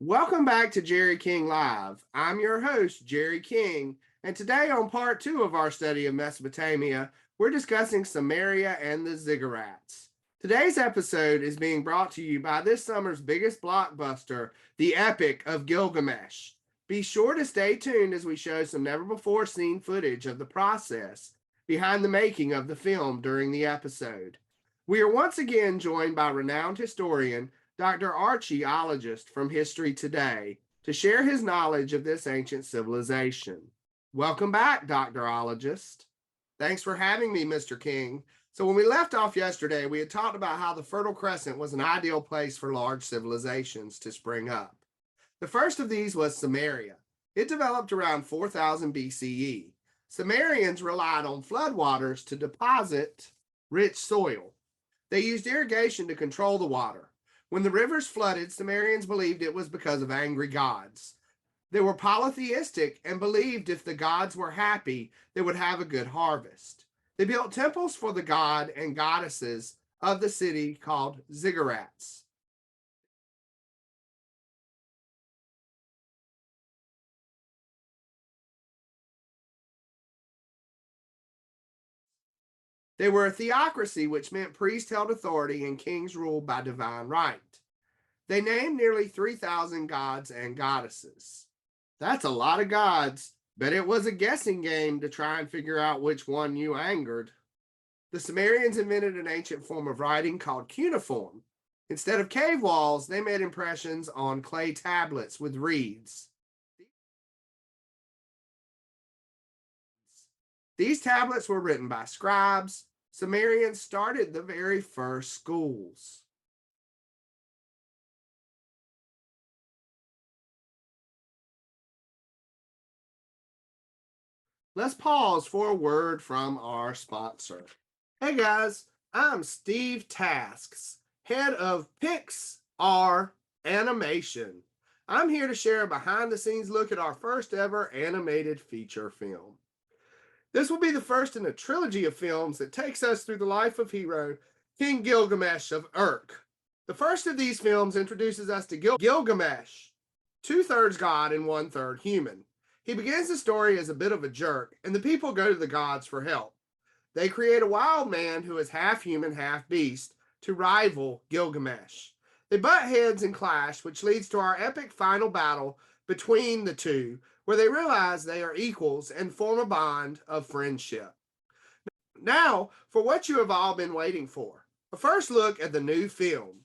Welcome back to Jerry King Live. I'm your host, Jerry King, and today on part 2 of our study of Mesopotamia, we're discussing Sumeria and the Ziggurats. Today's episode is being brought to you by this summer's biggest blockbuster, the Epic of Gilgamesh. Be sure to stay tuned as we show some never-before-seen footage of the process behind the making of the film during the episode. We are once again joined by renowned historian Doctor Archie Ologist from History Today to share his knowledge of this ancient civilization. Welcome back, Doctor Ologist. Thanks for having me, Mr. King. So when we left off yesterday, we had talked about how the Fertile Crescent was an ideal place for large civilizations to spring up. The first of these was Sumeria. It developed around 4000 BCE. Sumerians relied on floodwaters to deposit rich soil. They used irrigation to control the water. When the rivers flooded, Sumerians believed it was because of angry gods. They were polytheistic and believed if the gods were happy, they would have a good harvest. They built temples for the god and goddesses of the city called Ziggurats. They were a theocracy, which meant priests held authority and kings ruled by divine right. They named nearly 3,000 gods and goddesses. That's a lot of gods, but it was a guessing game to try and figure out which one you angered. The Sumerians invented an ancient form of writing called cuneiform. Instead of cave walls, they made impressions on clay tablets with reeds. These tablets were written by scribes. Sumerians started the very first schools. Let's pause for a word from our sponsor. Hey guys, I'm Steve Tasks, head of PICSR Animation. I'm here to share a behind-the-scenes look at our first ever animated feature film. This will be the first in a trilogy of films that takes us through the life of hero King Gilgamesh of Urk. The first of these films introduces us to Gilgamesh, two-thirds god and one-third human. He begins the story as a bit of a jerk, and the people go to the gods for help. They create a wild man who is half human, half beast, to rival Gilgamesh. They butt heads and clash, which leads to our epic final battle between the two, where they realize they are equals and form a bond of friendship. Now, for what you have all been waiting for, a first look at the new film.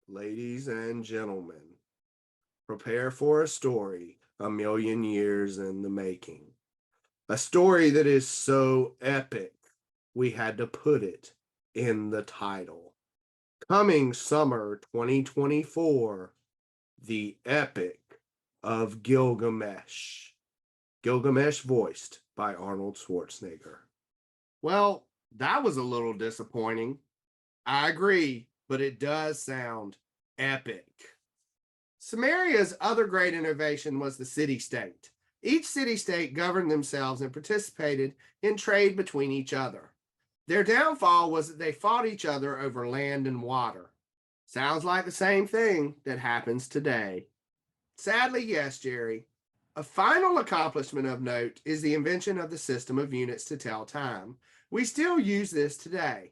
Ladies and gentlemen, prepare for a story a million years in the making. A story that is so epic, we had to put it in the title. Coming summer 2024, The Epic of Gilgamesh. Gilgamesh voiced by Arnold Schwarzenegger. Well, that was a little disappointing. I agree, but it does sound epic. Sumeria's other great innovation was the city-state. Each city-state governed themselves and participated in trade between each other. Their downfall was that they fought each other over land and water. Sounds like the same thing that happens today. Sadly, yes, Jerry. A final accomplishment of note is the invention of the system of units to tell time. We still use this today.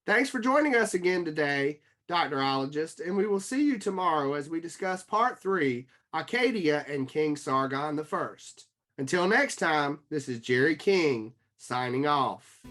Thanks for joining us again today, Dr. Ologist, and we will see you tomorrow as we discuss Part 3, Arcadia and King Sargon I. Until next time, this is Jerry King signing off.